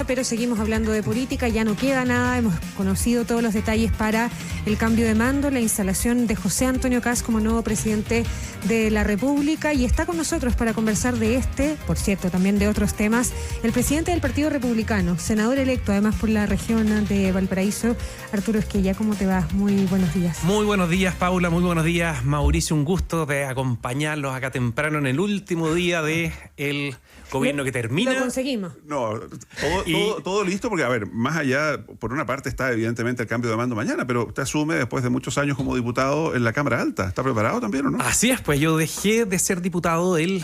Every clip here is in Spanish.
pero seguimos hablando de política, ya no queda nada, hemos conocido todos los detalles para el cambio de mando, la instalación de José Antonio Kast como nuevo presidente de la República, y está con nosotros para conversar de por cierto, también de otros temas, el presidente del Partido Republicano, senador electo además por la región de Valparaíso, Arturo Esquella. ¿Cómo te va? Muy buenos días. Muy buenos días, Paula, muy buenos días, Mauricio, un gusto de acompañarlos acá temprano en el último día del gobierno que termina. Lo conseguimos. No, todo listo, porque, a ver, más allá, por una parte está evidentemente el cambio de mando mañana, pero usted asume después de muchos años como diputado en la Cámara Alta. ¿Está preparado también o no? Así es, pues yo dejé de ser diputado el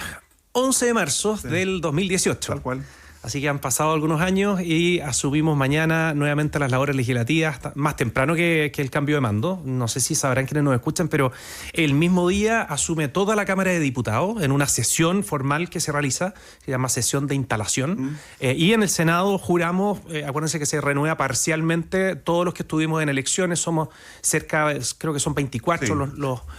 11 de marzo del 2018. Tal cual. Así que han pasado algunos años y asumimos mañana nuevamente las labores legislativas, más temprano que el cambio de mando. No sé si sabrán quienes nos escuchan, pero el mismo día asume toda la Cámara de Diputados en una sesión formal que se realiza, se llama sesión de instalación. Y en el Senado juramos, acuérdense que se renueva parcialmente todos los que estuvimos en elecciones, somos cerca, creo que son 24 sí.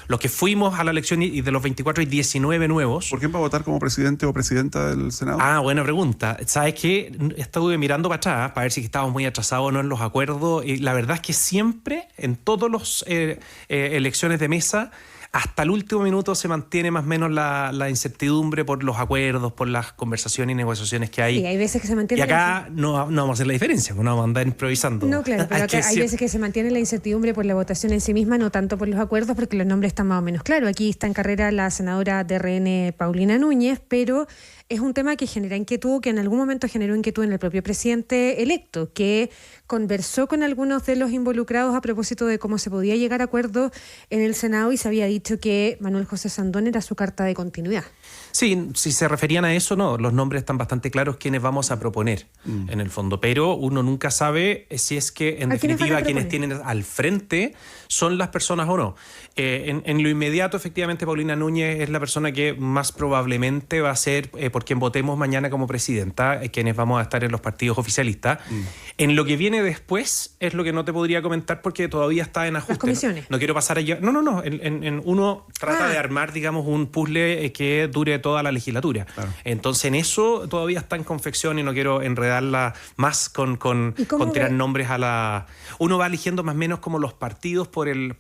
los que fuimos a la elección, y de los 24 hay 19 nuevos. ¿Por quién va a votar como presidente o presidenta del Senado? Ah, buena pregunta. ¿Sabes qué? Estuve mirando para atrás para ver si estábamos muy atrasados o no en los acuerdos, y la verdad es que siempre, en todas las elecciones de mesa, hasta el último minuto se mantiene más o menos la incertidumbre por los acuerdos, por las conversaciones y negociaciones que hay. Sí, hay veces que se mantiene. Y acá no vamos a hacer la diferencia, no vamos a andar improvisando. No, claro, pero acá hay veces que se mantiene la incertidumbre por la votación en sí misma, no tanto por los acuerdos, porque los nombres están más o menos claros. Aquí está en carrera la senadora de RN, Paulina Núñez, pero es un tema que genera inquietud, que en algún momento generó inquietud en el propio presidente electo, que conversó con algunos de los involucrados a propósito de cómo se podía llegar a acuerdos en el Senado, y se había dicho que Manuel José Sandón era su carta de continuidad. Sí, si se referían a eso, no, los nombres están bastante claros quienes vamos a proponer en el fondo, pero uno nunca sabe si es que en definitiva quienes tienen al frente son las personas o no. En lo inmediato, efectivamente, Paulina Núñez es la persona que más probablemente va a ser por quien votemos mañana como presidenta, quienes vamos a estar en los partidos oficialistas. En lo que viene después es lo que no te podría comentar porque todavía está en ajuste. Las comisiones. No quiero pasar allá. No. Uno trata de armar, digamos, un puzzle que dure toda la legislatura. Claro. Entonces, en eso todavía está en confección y no quiero enredarla más con tirar nombres a la... Uno va eligiendo más o menos como los partidos por el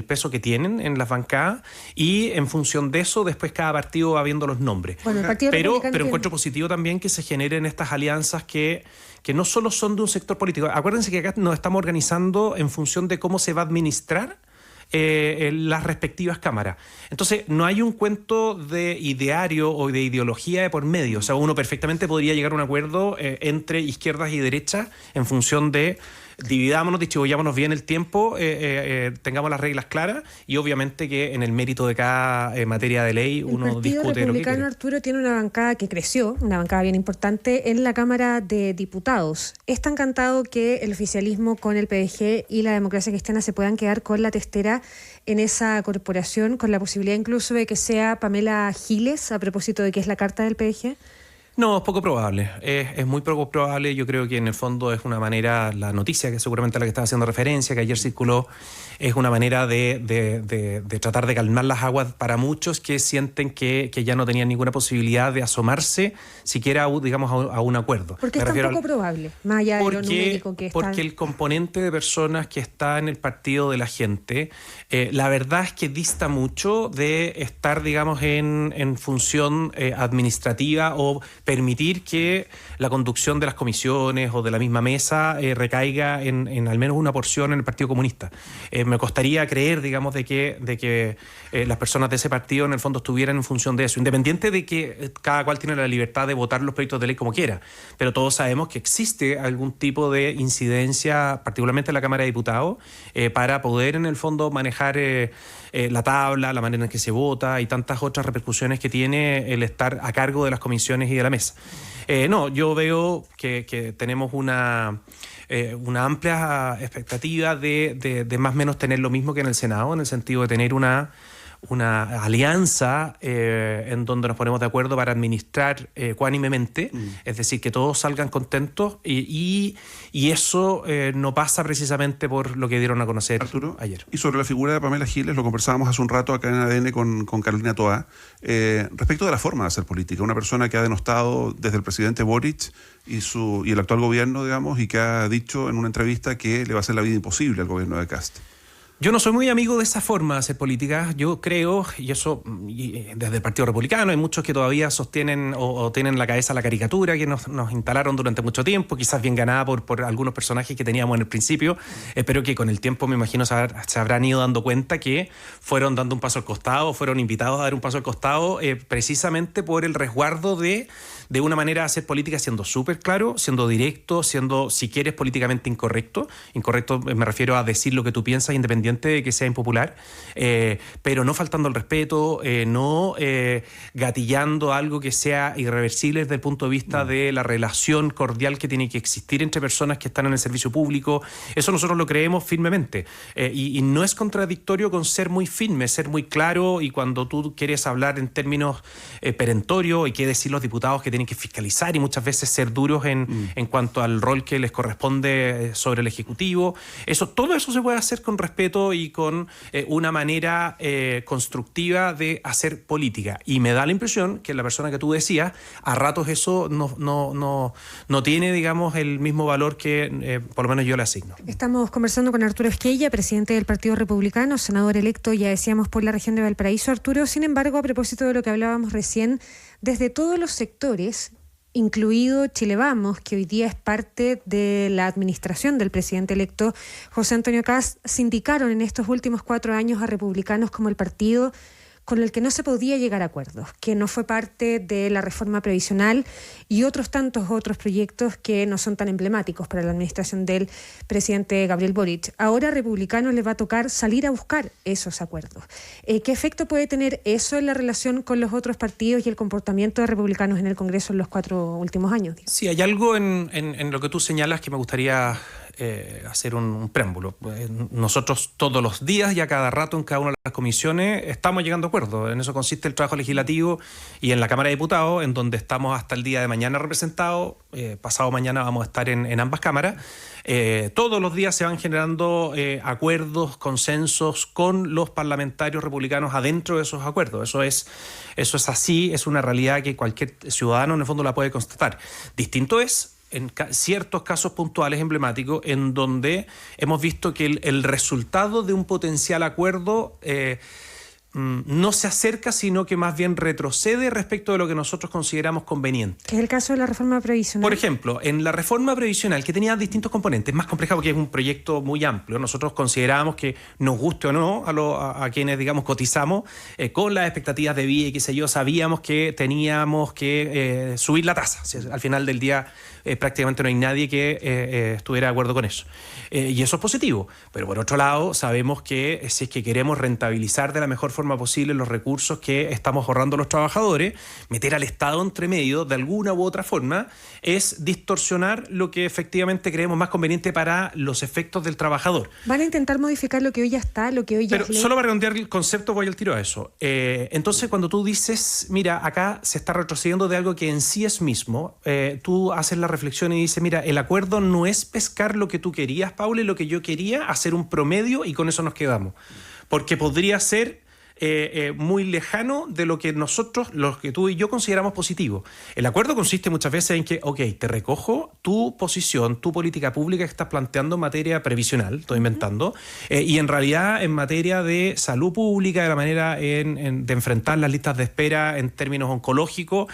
peso que tienen en las bancadas, y en función de eso después cada partido va viendo los nombres. Bueno, el Partido Republicano pero encuentro positivo también que se generen estas alianzas que no solo son de un sector político. Acuérdense que acá nos estamos organizando en función de cómo se va a administrar las respectivas cámaras. Entonces, no hay un cuento de ideario o de ideología de por medio. O sea, uno perfectamente podría llegar a un acuerdo entre izquierdas y derechas en función de dividámonos, distribuyámonos bien el tiempo, tengamos las reglas claras, y obviamente que en el mérito de cada materia de ley uno discute lo que quiere. El Partido Republicano, Arturo, tiene una bancada que creció, una bancada bien importante en la Cámara de Diputados. Es tan cantado que el oficialismo con el PDG y la Democracia Cristiana se puedan quedar con la testera en esa corporación, con la posibilidad incluso de que sea Pamela Giles, a propósito de que es la carta del PDG. No, es poco probable, es muy poco probable. Yo creo que en el fondo es una manera, la noticia que seguramente a la que estaba haciendo referencia, que ayer circuló, es una manera de tratar de calmar las aguas para muchos que sienten que ya no tenían ninguna posibilidad de asomarse siquiera, digamos, a un acuerdo. Porque es tan poco probable, más allá de lo numérico que está. Porque el componente de personas que está en el partido de la gente, la verdad es que dista mucho de estar, digamos, en función administrativa o permitir que la conducción de las comisiones o de la misma mesa recaiga en al menos una porción en el Partido Comunista. Me costaría creer, digamos, de que las personas de ese partido en el fondo estuvieran en función de eso, independiente de que cada cual tiene la libertad de votar los proyectos de ley como quiera, pero todos sabemos que existe algún tipo de incidencia, particularmente en la Cámara de Diputados, para poder en el fondo manejar la tabla, la manera en que se vota y tantas otras repercusiones que tiene el estar a cargo de las comisiones y de la mesa. No, yo veo que tenemos una amplia expectativa de más o menos tener lo mismo que en el Senado, en el sentido de tener una alianza en donde nos ponemos de acuerdo para administrar ecuánimemente, es decir, que todos salgan contentos y eso no pasa precisamente por lo que dieron a conocer, Arturo, ayer. Y sobre la figura de Pamela Giles, lo conversábamos hace un rato acá en ADN con Carolina Toá, respecto de la forma de hacer política. Una persona que ha denostado desde el presidente Boric y el actual gobierno, digamos, y que ha dicho en una entrevista que le va a hacer la vida imposible al gobierno de Kast. Yo no soy muy amigo de esa forma de hacer política. Yo creo, y desde el Partido Republicano, hay muchos que todavía sostienen o tienen en la cabeza la caricatura que nos instalaron durante mucho tiempo, quizás bien ganada por algunos personajes que teníamos en el principio, pero que con el tiempo me imagino se habrán ido dando cuenta que fueron dando un paso al costado, fueron invitados a dar un paso al costado, precisamente por el resguardo de una manera de hacer política siendo súper claro, siendo directo, siendo, si quieres, políticamente incorrecto. Incorrecto me refiero a decir lo que tú piensas independiente de que sea impopular, pero no faltando el respeto, no gatillando algo que sea irreversible desde el punto de vista de la relación cordial que tiene que existir entre personas que están en el servicio público. Eso nosotros lo creemos firmemente. Y no es contradictorio con ser muy firme, ser muy claro, y cuando tú quieres hablar en términos perentorios y qué decir los diputados que tienen que fiscalizar y muchas veces ser duros en cuanto al rol que les corresponde sobre el Ejecutivo. Todo eso se puede hacer con respeto y con una manera constructiva de hacer política. Y me da la impresión que la persona que tú decías, a ratos eso no tiene, digamos, el mismo valor que por lo menos yo le asigno. Estamos conversando con Arturo Esquella, presidente del Partido Republicano, senador electo, ya decíamos, por la región de Valparaíso. Arturo, sin embargo, a propósito de lo que hablábamos recién, desde todos los sectores, incluido Chile Vamos, que hoy día es parte de la administración del presidente electo José Antonio Kast, sindicaron en estos últimos 4 años a republicanos como el partido con el que no se podía llegar a acuerdos, que no fue parte de la reforma previsional y otros tantos otros proyectos que no son tan emblemáticos para la administración del presidente Gabriel Boric. Ahora a republicanos les va a tocar salir a buscar esos acuerdos. ¿Qué efecto puede tener eso en la relación con los otros partidos y el comportamiento de republicanos en el Congreso en los 4 últimos años? Sí, hay algo en lo que tú señalas que me gustaría hacer un preámbulo. Nosotros todos los días y a cada rato en cada una de las comisiones estamos llegando a acuerdos. En eso consiste el trabajo legislativo, y en la Cámara de Diputados, en donde estamos hasta el día de mañana representados, pasado mañana vamos a estar en ambas cámaras. Todos los días se van generando acuerdos, consensos con los parlamentarios republicanos adentro de esos acuerdos. Eso es así, es una realidad que cualquier ciudadano en el fondo la puede constatar. Distinto es en ciertos casos puntuales emblemáticos en donde hemos visto que el resultado de un potencial acuerdo no se acerca, sino que más bien retrocede respecto de lo que nosotros consideramos conveniente. ¿Qué es el caso de la reforma previsional? Por ejemplo, en la reforma previsional, que tenía distintos componentes, más compleja porque es un proyecto muy amplio, nosotros considerábamos que, nos guste o no a quienes, digamos, cotizamos, con las expectativas de vida y qué sé yo, sabíamos que teníamos que subir la tasa. O sea, al final del día prácticamente no hay nadie que estuviera de acuerdo con eso. Y eso es positivo. Pero por otro lado, sabemos que si es que queremos rentabilizar de la mejor forma posible los recursos que estamos ahorrando los trabajadores, meter al Estado entre medio de alguna u otra forma es distorsionar lo que efectivamente creemos más conveniente para los efectos del trabajador. ¿Van a intentar modificar lo que hoy ya está, lo que hoy ya Pero solo para redondear el concepto voy al tiro a eso. Entonces, cuando tú dices, mira, acá se está retrocediendo de algo que en sí es mismo, tú haces la reflexión y dices, mira, el acuerdo no es pescar lo que tú querías, Paula, y lo que yo quería, hacer un promedio y con eso nos quedamos. Porque podría ser muy lejano de lo que nosotros, los que tú y yo consideramos positivo. El acuerdo consiste muchas veces en que, ok, te recojo tu posición, tu política pública que estás planteando en materia previsional, estoy inventando, y en realidad en materia de salud pública, de la manera de enfrentar las listas de espera en términos oncológicos,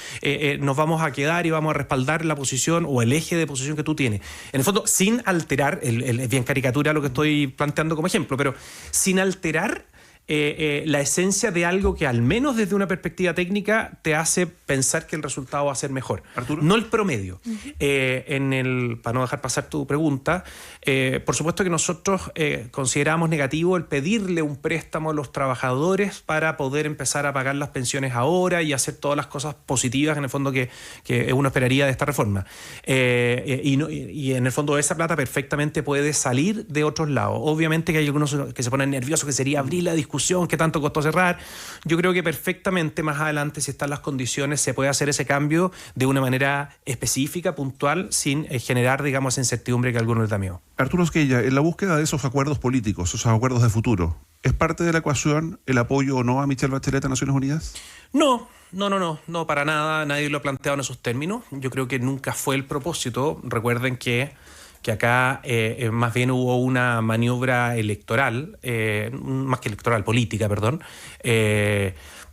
nos vamos a quedar y vamos a respaldar la posición o el eje de posición que tú tienes. En el fondo, sin alterar, es bien caricatura lo que estoy planteando como ejemplo, pero sin alterar la esencia de algo que al menos desde una perspectiva técnica te hace pensar que el resultado va a ser mejor. Arturo. No el promedio. Para no dejar pasar tu pregunta, por supuesto que nosotros consideramos negativo el pedirle un préstamo a los trabajadores para poder empezar a pagar las pensiones ahora y hacer todas las cosas positivas en el fondo que uno esperaría de esta reforma. Y en el fondo esa plata perfectamente puede salir de otros lados. Obviamente que hay algunos que se ponen nerviosos, que sería abrir la discusión discusión, qué tanto costó cerrar. Yo creo que perfectamente más adelante, si están las condiciones, se puede hacer ese cambio de una manera específica, puntual, sin generar, digamos, incertidumbre que a algunos les da miedo. Arturo Esquella, en la búsqueda de esos acuerdos políticos, esos acuerdos de futuro, ¿es parte de la ecuación el apoyo o no a Michelle Bachelet a Naciones Unidas? No, para nada. Nadie lo ha planteado en esos términos. Yo creo que nunca fue el propósito. Recuerden que acá más bien hubo una maniobra electoral, más que electoral, política, perdón,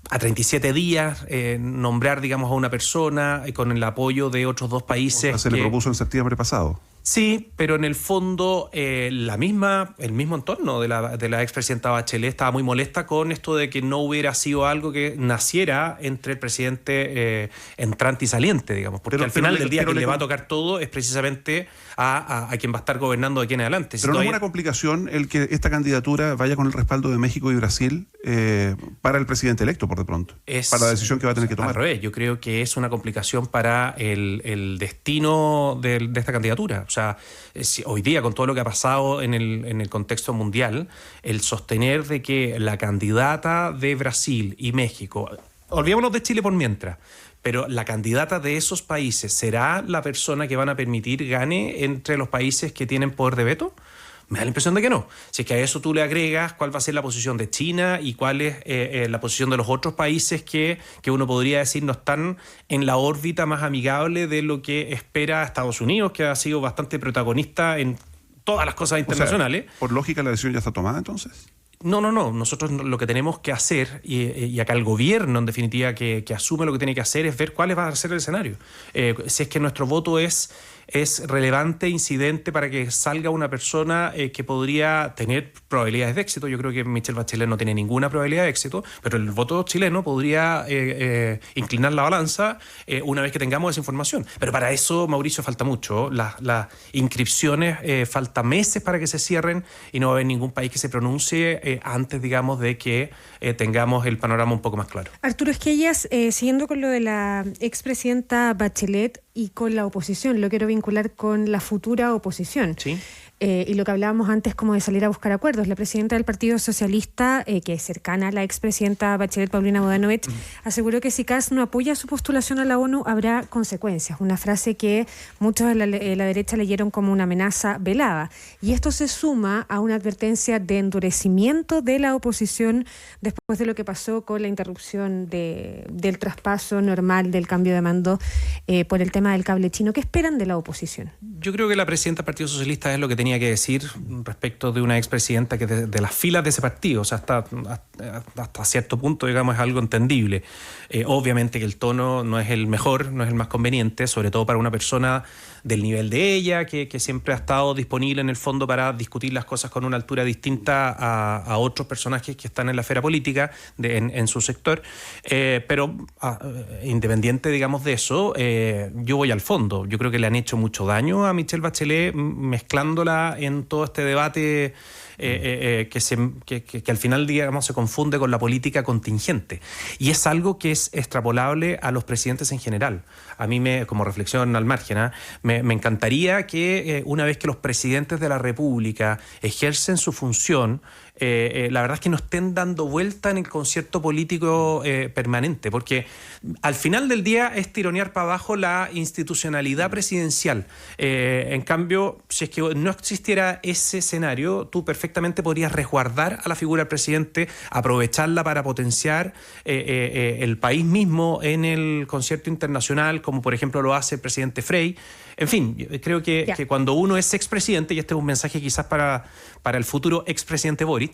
a 37 días, nombrar, digamos, a una persona con el apoyo de otros dos países. O sea, se le propuso en septiembre pasado. Sí, pero en el fondo el mismo entorno de la expresidenta Bachelet estaba muy molesta con esto de que no hubiera sido algo que naciera entre el presidente entrante y saliente, digamos, porque al final del día quien le va a tocar todo es precisamente a quien va a estar gobernando de aquí en adelante. Pero no es una complicación el que esta candidatura vaya con el respaldo de México y Brasil para el presidente electo, por de pronto, para la decisión que va a tener que tomar. Al revés, yo creo que es una complicación para el destino de esta candidatura. O sea, hoy día, con todo lo que ha pasado en el contexto mundial, el sostener de que la candidata de Brasil y México, olvidémonos de Chile por mientras, pero la candidata de esos países será la persona que van a permitir gane entre los países que tienen poder de veto. Me da la impresión de que no. Si es que a eso tú le agregas cuál va a ser la posición de China y cuál es la posición de los otros países que uno podría decir no están en la órbita más amigable de lo que espera Estados Unidos, que ha sido bastante protagonista en todas las cosas internacionales. O sea, por lógica, ¿la decisión ya está tomada entonces? No. Nosotros lo que tenemos que hacer, y acá el gobierno, en definitiva, que asume lo que tiene que hacer, es ver cuál va a ser el escenario. Si es que nuestro voto es relevante, incidente para que salga una persona que podría tener probabilidades de éxito. Yo creo que Michelle Bachelet no tiene ninguna probabilidad de éxito, pero el voto chileno podría inclinar la balanza una vez que tengamos esa información. Pero para eso, Mauricio, falta mucho. Las inscripciones faltan meses para que se cierren y no va a haber ningún país que se pronuncie antes, digamos, de que tengamos el panorama un poco más claro. Arturo Esquellas, siguiendo con lo de la expresidenta Bachelet y con la oposición, lo quiero vincular con la futura oposición. Sí. Y lo que hablábamos antes como de salir a buscar acuerdos. La presidenta del Partido Socialista, que es cercana a la expresidenta Bachelet, Paulina Bodanovich, aseguró que si Kast no apoya su postulación a la ONU habrá consecuencias. Una frase que muchos de la derecha leyeron como una amenaza velada. Y esto se suma a una advertencia de endurecimiento de la oposición después de lo que pasó con la interrupción del traspaso normal del cambio de mando por el tema del cable chino. ¿Qué esperan de la oposición? Yo creo que la presidenta del Partido Socialista es lo que tenía que decir respecto de una expresidenta que de las filas de ese partido, o sea, hasta cierto punto, digamos, es algo entendible. Obviamente que el tono no es el mejor, no es el más conveniente, sobre todo para una persona del nivel de ella, que siempre ha estado disponible en el fondo para discutir las cosas con una altura distinta a otros personajes que están en la esfera política en su sector. Pero independiente, digamos, de eso, yo voy al fondo. Yo creo que le han hecho mucho daño a Michelle Bachelet mezclándola en todo este debate que al final, digamos, se confunde con la política contingente. Y es algo que es extrapolable a los presidentes en general. A mí, como reflexión al margen, me encantaría que una vez que los presidentes de la República ejercen su función, la verdad es que no estén dando vuelta en el concierto político permanente, porque al final del día es tironear para abajo la institucionalidad presidencial. En cambio, si es que no existiera ese escenario, tú perfectamente podrías resguardar a la figura del presidente, aprovecharla para potenciar el país mismo en el concierto internacional, como por ejemplo lo hace el presidente Frey. En fin, creo que cuando uno es expresidente, y este es un mensaje quizás para el futuro expresidente Boric,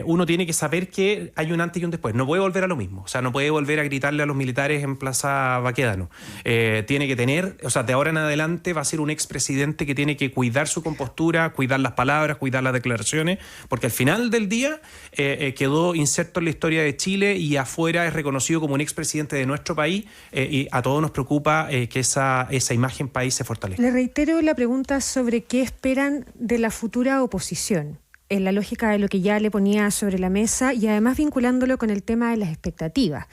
uno tiene que saber que hay un antes y un después. No puede volver a lo mismo. O sea, no puede volver a gritarle a los militares en Plaza Baquedano. Tiene que tener, o sea, de ahora en adelante va a ser un expresidente que tiene que cuidar su compostura, cuidar las palabras, cuidar las declaraciones, porque al final del día quedó inserto en la historia de Chile y afuera es reconocido como un expresidente de nuestro país, y a todos nos preocupa que esa imagen país se fortalezca. Le reitero la pregunta sobre qué esperan de la futura oposición, en la lógica de lo que ya le ponía sobre la mesa y además vinculándolo con el tema de las expectativas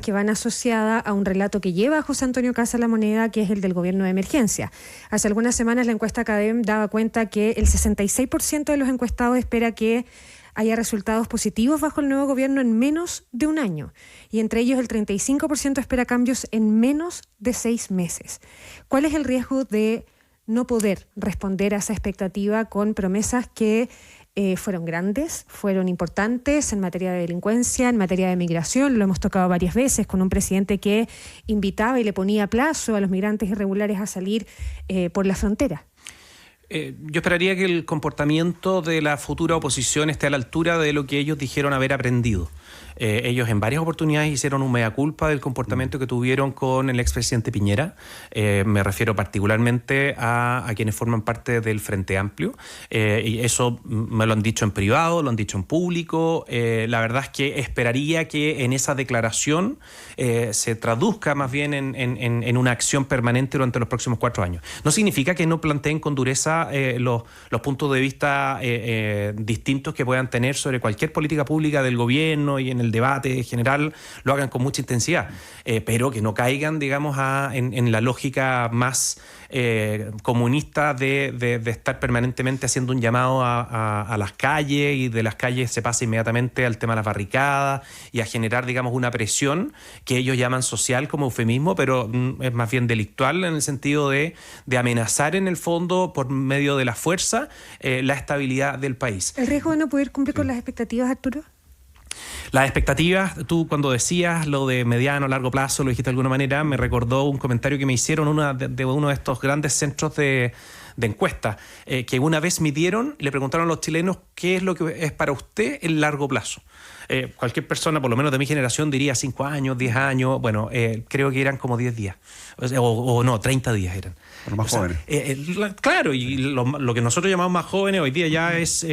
que van asociadas a un relato que lleva a José Antonio Kast a la moneda, que es el del gobierno de emergencia. Hace algunas semanas la encuesta CADEM daba cuenta que el 66% de los encuestados espera que haya resultados positivos bajo el nuevo gobierno en menos de un año. Y entre ellos el 35% espera cambios en menos de 6 meses. ¿Cuál es el riesgo de no poder responder a esa expectativa con promesas que fueron grandes, fueron importantes en materia de delincuencia, en materia de migración? Lo hemos tocado varias veces con un presidente que invitaba y le ponía plazo a los migrantes irregulares a salir por la frontera. Yo esperaría que el comportamiento de la futura oposición esté a la altura de lo que ellos dijeron haber aprendido. Ellos en varias oportunidades hicieron un mea culpa del comportamiento que tuvieron con el expresidente Piñera. Me refiero particularmente a quienes forman parte del Frente Amplio. Y eso me lo han dicho en privado, lo han dicho en público. La verdad es que esperaría que en esa declaración se traduzca más bien en una acción permanente durante los próximos 4 años. No significa que no planteen con dureza los puntos de vista distintos que puedan tener sobre cualquier política pública del gobierno y en el debate general lo hagan con mucha intensidad, pero que no caigan, digamos, en la lógica más comunista de estar permanentemente haciendo un llamado a las calles, y de las calles se pasa inmediatamente al tema de las barricadas y a generar, digamos, una presión que ellos llaman social como eufemismo, pero es más bien delictual en el sentido de amenazar en el fondo por medio de la fuerza la estabilidad del país. ¿El riesgo de no poder cumplir con las expectativas, Arturo? Las expectativas, tú cuando decías lo de mediano, largo plazo, lo dijiste de alguna manera, me recordó un comentario que me hicieron de uno de estos grandes centros de encuestas, que una vez midieron, le preguntaron a los chilenos qué es lo que es para usted el largo plazo. Cualquier persona, por lo menos de mi generación, diría 5 años, 10 años, bueno, creo que eran como 10 días, o no, 30 días eran. Los más jóvenes. Claro, y lo que nosotros llamamos más jóvenes hoy día ya es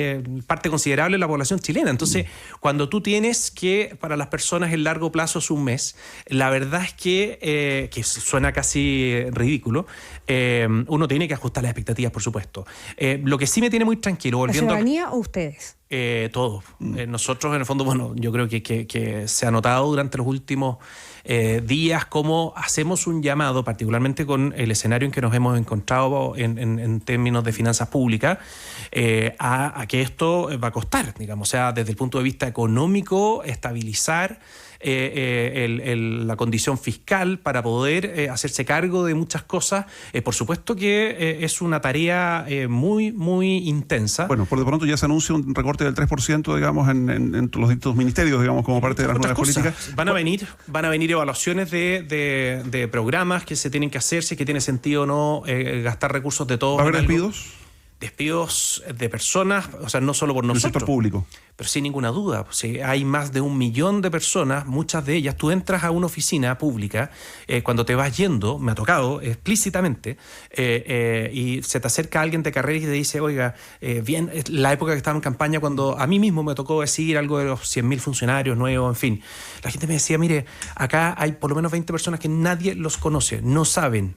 parte considerable de la población chilena. Entonces, cuando tú tienes que para las personas el largo plazo es un mes, la verdad es que suena casi ridículo, uno tiene que ajustar las expectativas, por supuesto. Lo que sí me tiene muy tranquilo, volviendo ¿La ciudadanía o ustedes? Todos. Nosotros, en el fondo, bueno, yo creo que se ha notado durante los últimos días cómo hacemos un llamado, particularmente con el escenario en que nos hemos encontrado en términos de finanzas públicas, a que esto va a costar, digamos, o sea, desde el punto de vista económico, estabilizar la condición fiscal para poder hacerse cargo de muchas cosas. Por supuesto que es una tarea muy, muy intensa. Bueno, por de pronto ya se anuncia un recorte del 3%, digamos, en los distintos ministerios, digamos, como parte de las nuevas políticas. Van a venir evaluaciones de programas que se tienen que hacer, si es que tiene sentido o no gastar recursos de todos. ¿Va a haber despidos? Despidos de personas, o sea, no solo por nosotros. El sector público. Pero sin ninguna duda, si hay más de 1 millón de personas, muchas de ellas, tú entras a una oficina pública, cuando te vas yendo, me ha tocado explícitamente, y se te acerca alguien de carrera y te dice, oiga, bien, la época que estaba en campaña, cuando a mí mismo me tocó decir algo de los 100.000 funcionarios nuevos, en fin, la gente me decía, mire, acá hay por lo menos 20 personas que nadie los conoce, no saben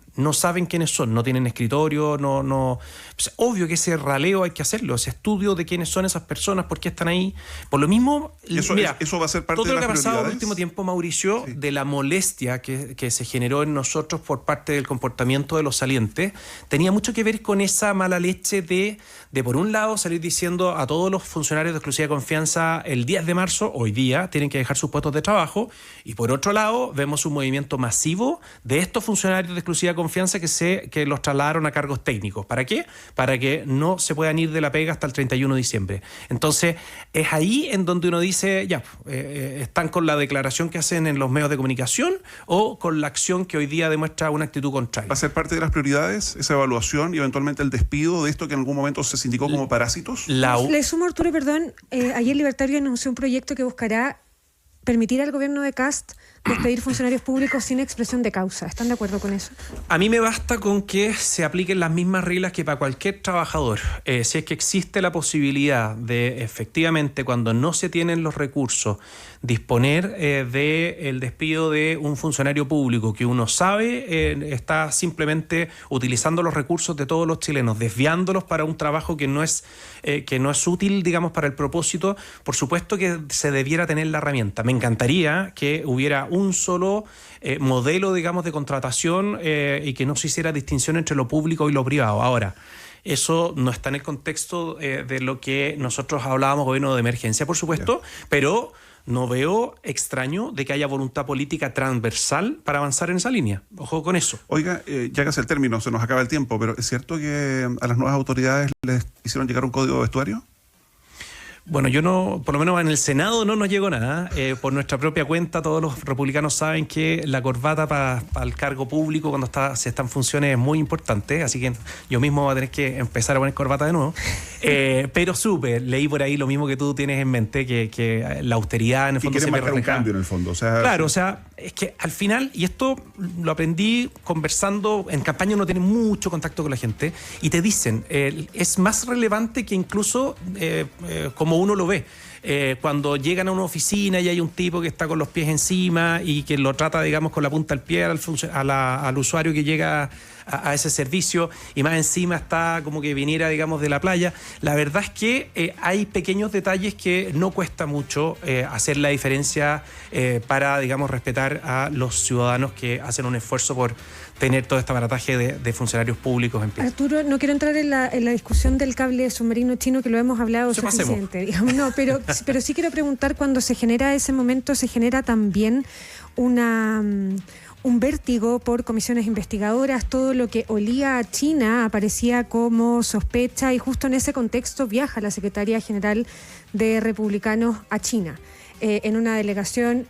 quiénes son, no tienen escritorio, no. Pues, obvio que ese raleo hay que hacerlo, ese estudio de quiénes son esas personas, por qué están ahí. Por lo mismo, eso va a ser parte todo de lo que ha pasado en el último tiempo, Mauricio, sí, de la molestia que se generó en nosotros por parte del comportamiento de los salientes, tenía mucho que ver con esa mala leche de por un lado salir diciendo a todos los funcionarios de exclusiva confianza el 10 de marzo, hoy día, tienen que dejar sus puestos de trabajo, y por otro lado vemos un movimiento masivo de estos funcionarios de exclusiva confianza que los trasladaron a cargos técnicos. ¿Para qué? Para que no se puedan ir de la pega hasta el 31 de diciembre. Entonces, es ahí en donde uno dice, ya, están con la declaración que hacen en los medios de comunicación o con la acción que hoy día demuestra una actitud contraria. ¿Va a ser parte de las prioridades esa evaluación y eventualmente el despido de esto que en algún momento se indicó como parásitos? Le sumo, Arturo, perdón, ayer Libertario anunció un proyecto que buscará permitir al gobierno de Kast despedir funcionarios públicos sin expresión de causa. ¿Están de acuerdo con eso? A mí me basta con que se apliquen las mismas reglas que para cualquier trabajador. Si es que existe la posibilidad de, efectivamente, cuando no se tienen los recursos, disponer del despido de un funcionario público que uno sabe está simplemente utilizando los recursos de todos los chilenos, desviándolos para un trabajo que no es útil, digamos, para el propósito, por supuesto que se debiera tener la herramienta. Me encantaría que hubiera un solo modelo, digamos, de contratación y que no se hiciera distinción entre lo público y lo privado. Ahora, Eso no está en el contexto de lo que nosotros hablábamos gobierno de emergencia, por supuesto, pero no veo extraño de que haya voluntad política transversal para avanzar en esa línea. Ojo con eso. Oiga, ya casi el término, se nos acaba el tiempo, pero ¿es cierto que a las nuevas autoridades les hicieron llegar un código de vestuario? Bueno, yo no, por lo menos en el Senado no nos llegó nada. Por nuestra propia cuenta, todos los republicanos saben que la corbata para el cargo público cuando se está en funciones es muy importante, así que yo mismo voy a tener que empezar a poner corbata de nuevo. Pero leí por ahí lo mismo que tú tienes en mente, que la austeridad en el fondo se marcar un cambio en el fondo. Claro, o sea, es que al final, y esto lo aprendí conversando, en campaña uno tiene mucho contacto con la gente y te dicen, es más relevante que incluso como uno lo ve. Cuando llegan a una oficina y hay un tipo que está con los pies encima y que lo trata, digamos, con la punta del pie al usuario que llega a ese servicio, y más encima está como que viniera, digamos, de la playa. La verdad es que hay pequeños detalles que no cuesta mucho hacer la diferencia para, digamos, respetar a los ciudadanos que hacen un esfuerzo por tener todo este aparataje de funcionarios públicos en pie. Arturo, no quiero entrar en la discusión del cable submarino chino, que lo hemos hablado suficiente, digamos, no, pero sí quiero preguntar, cuando se genera ese momento, ¿se genera también un vértigo por comisiones investigadoras? Todo lo que olía a China aparecía como sospecha, y justo en ese contexto viaja la Secretaría General de Republicanos a China, en una delegación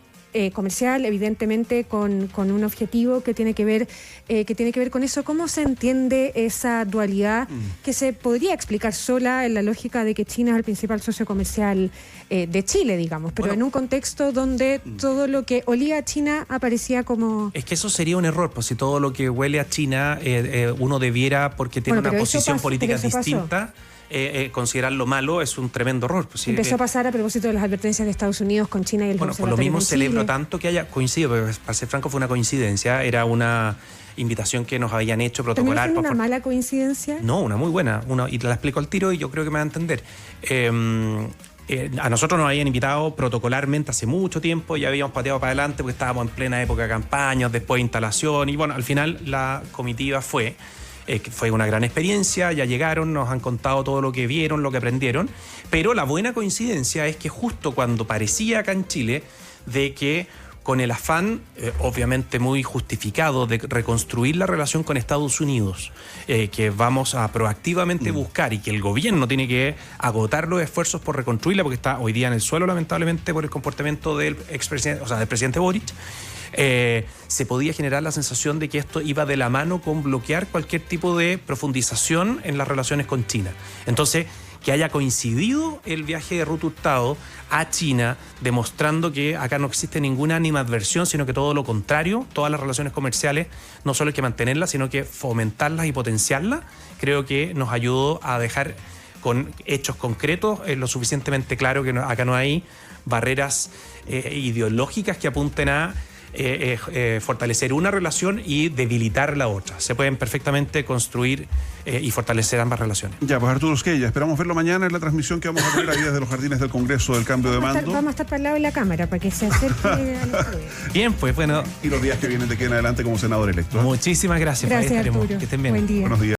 comercial, evidentemente con un objetivo que tiene que ver con eso. ¿Cómo se entiende esa dualidad que se podría explicar sola en la lógica de que China es el principal socio comercial de Chile, digamos, pero en un contexto donde todo lo que olía a China aparecía como... Es que eso sería un error, pues si todo lo que huele a China uno debiera, porque tiene una posición política distinta, considerarlo malo, es un tremendo error. Pues, empezó a pasar a propósito de las advertencias de Estados Unidos con China y el Bueno, por lo mismo celebro tanto que haya coincidido, porque para ser franco fue una coincidencia, era una invitación que nos habían hecho protocolar. ¿Una mala coincidencia? No, una muy buena, y te la explico al tiro y yo creo que me va a entender. A nosotros nos habían invitado protocolarmente hace mucho tiempo, ya habíamos pateado para adelante porque estábamos en plena época de campañas, después de instalación, y bueno, al final la comitiva fue una gran experiencia, ya llegaron, nos han contado todo lo que vieron, lo que aprendieron, pero la buena coincidencia es que justo cuando parecía acá en Chile de que con el afán, obviamente muy justificado, de reconstruir la relación con Estados Unidos, que vamos a proactivamente buscar, y que el gobierno tiene que agotar los esfuerzos por reconstruirla, porque está hoy día en el suelo, lamentablemente, por el comportamiento del expresidente, o sea, del presidente Boric, se podía generar la sensación de que esto iba de la mano con bloquear cualquier tipo de profundización en las relaciones con China. Entonces, que haya coincidido el viaje de Ruth Hurtado a China, demostrando que acá no existe ninguna animadversión, sino que todo lo contrario, todas las relaciones comerciales no solo hay que mantenerlas, sino que fomentarlas y potenciarlas, creo que nos ayudó a dejar con hechos concretos lo suficientemente claro que acá no hay barreras ideológicas que apunten a fortalecer una relación y debilitar la otra. Se pueden perfectamente construir y fortalecer ambas relaciones. Ya, pues Arturo Esquella, esperamos verlo mañana en la transmisión que vamos a tener ahí desde los jardines del Congreso del cambio de mando. Vamos a estar para el lado de la cámara para que se acerque a la Bien, pues bueno. Y los días que vienen de aquí en adelante como senador electo. Muchísimas gracias. Gracias, Arturo. Que estén bien. Buen día. Buenos días.